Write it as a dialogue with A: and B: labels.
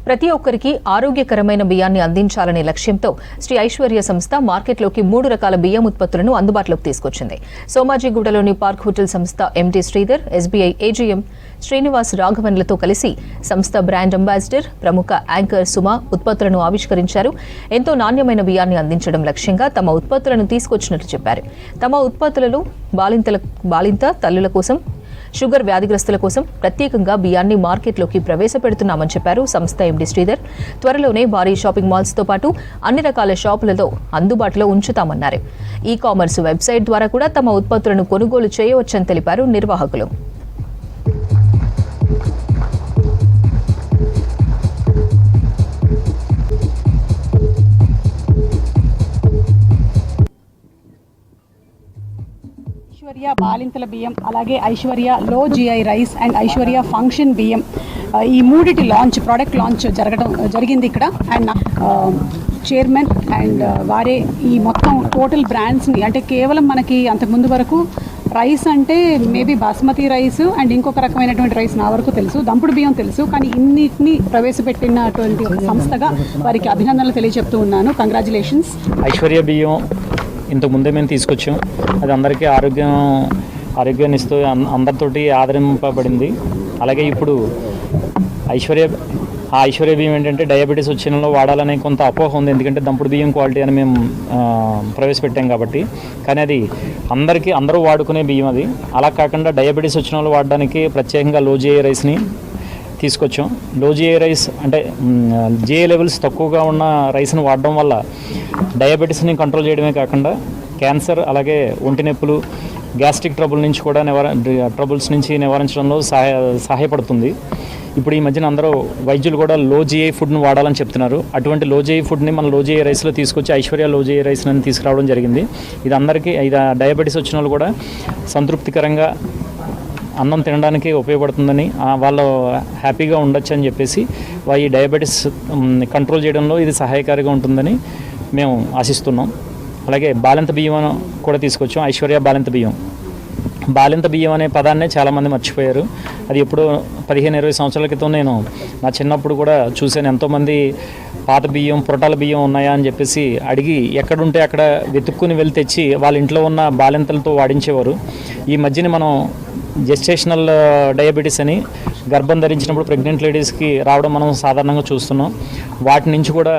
A: ప్రతి ఒక్కరికి ఆరోగ్యకరమైన బియ్యాన్ని అందించాలనే లక్ష్యంతో శ్రీ ఐశ్వర్య సంస్థ మార్కెట్లోకి 3 రకాల బియ్యం ఉత్పత్తులను అందుబాటులోకి తీసుకొచ్చింది. సోమాజిగూడలోని పార్క్ హోటల్ సంస్థ MD Sridhar, SBI AGM Srinivas రాఘవన్లతో కలిసి సంస్థ బ్రాండ్ అంబాసిడర్ ప్రముఖ యాంకర్ సుమ ఉత్పత్తులను ఆవిష్కరించారు. ఎంతో నాణ్యమైన బియ్యాన్ని అందించడం లక్ష్యంగా తమ ఉత్పత్తులను తీసుకొచ్చినట్లు చెప్పారు. తమ ఉత్పత్తులలో బాలింత తల్లుల కోసం, షుగర్ వ్యాధిగ్రస్తుల కోసం ప్రత్యేకంగా బియ్యాన్ని మార్కెట్లోకి ప్రవేశపెడుతున్నామని చెప్పారు సంస్థ ఎండీ శ్రీధర్. త్వరలోనే భారీ షాపింగ్ మాల్స్తో పాటు అన్ని రకాల షాపులలో అందుబాటులో ఉంచుతామన్నారు. ఈ కామర్స్ వెబ్సైట్ ద్వారా కూడా తమ ఉత్పత్తులను కొనుగోలు చేయవచ్చని తెలిపారు నిర్వాహకులు.
B: ఐశ్వర్య బాలింతల బియ్యం, అలాగే ఐశ్వర్య లో GI rice and Aishwarya function బియ్యం, ఈ మూడిటి ప్రోడక్ట్ లాంచ్ జరిగింది ఇక్కడ. అండ్ చైర్మన్ అండ్ వారే ఈ మొత్తం టోటల్ బ్రాండ్స్ని, అంటే కేవలం మనకి అంతకుముందు వరకు రైస్ అంటే మేబీ బాస్మతి రైస్ అండ్ ఇంకొక రకమైనటువంటి రైస్ నా వరకు తెలుసు, దంపుడు బియ్యం తెలుసు, కానీ ఇన్నిటిని ప్రవేశపెట్టినటువంటి సంస్థగా వారికి అభినందనలు తెలియజెప్తూ ఉన్నాను. కంగ్రాచులేషన్స్.
C: ఐశ్వర్య బియ్యం ఇంతకుముందే మేము తీసుకొచ్చాం. అది అందరికీ ఆరోగ్యాన్ని ఇస్తూ అందరితోటి ఆదరింపబడింది. అలాగే ఇప్పుడు ఐశ్వర్య బియ్యం ఏంటంటే డయాబెటీస్ వచ్చిన వాళ్ళు వాడాలనే కొంత అపోహ ఉంది, ఎందుకంటే దంపుడు బియ్యం క్వాలిటీ అని మేము ప్రవేశపెట్టాం కాబట్టి. కానీ అది అందరూ వాడుకునే బియ్యం అది. అలా కాకుండా డయాబెటీస్ వచ్చిన వాళ్ళు వాడడానికి ప్రత్యేకంగా లో జిఐ రైస్ని తీసుకొచ్చాం. లో జిఐ రైస్ అంటే జిఐ లెవెల్స్ తక్కువగా ఉన్న రైస్ని వాడడం వల్ల డయాబెటీస్ని కంట్రోల్ చేయడమే కాకుండా క్యాన్సర్, అలాగే ఒంటి నొప్పులు, గ్యాస్ట్రిక్ ట్రబుల్స్ నుంచి నివారించడంలో సహాయపడుతుంది. ఇప్పుడు ఈ మధ్యన అందరూ వైద్యులు కూడా లో జిఐ ఫుడ్ని వాడాలని చెప్తున్నారు. అటువంటి లో జిఐ ఫుడ్ని మన లో జిఐ రైస్లో తీసుకొచ్చి ఐశ్వర్య లో జిఐ రైస్ని తీసుకురావడం జరిగింది. ఇది డయాబెటీస్ వచ్చిన వాళ్ళు కూడా సంతృప్తికరంగా అన్నం తినడానికి ఉపయోగపడుతుందని, వాళ్ళు హ్యాపీగా ఉండొచ్చు అని చెప్పేసి ఈ డయాబెటీస్ కంట్రోల్ చేయడంలో ఇది సహాయకారిగా ఉంటుందని మేము ఆశిస్తున్నాం. అలాగే బాలింత బియ్యం కూడా తీసుకొచ్చాం. ఐశ్వర్య బాలింత బియ్యం. బాలింత బియ్యం అనే పదాన్నే చాలామంది మర్చిపోయారు. అది ఎప్పుడో 15-20 సంవత్సరాల క్రితం నేను నా చిన్నప్పుడు కూడా చూశాను. ఎంతోమంది పాత బియ్యం, పురటాల బియ్యం ఉన్నాయా అని చెప్పేసి అడిగి ఎక్కడుంటే అక్కడ వెతుక్కుని వెళ్ళి తెచ్చి వాళ్ళ ఇంట్లో ఉన్న బాలింతలతో వాడించేవారు. ఈ మధ్యన మనం జెస్టేషనల్ డయాబెటీస్ అని గర్భం ధరించినప్పుడు ప్రెగ్నెంట్ లేడీస్కి రావడం మనం సాధారణంగా చూస్తున్నాం. వాటి నుంచి కూడా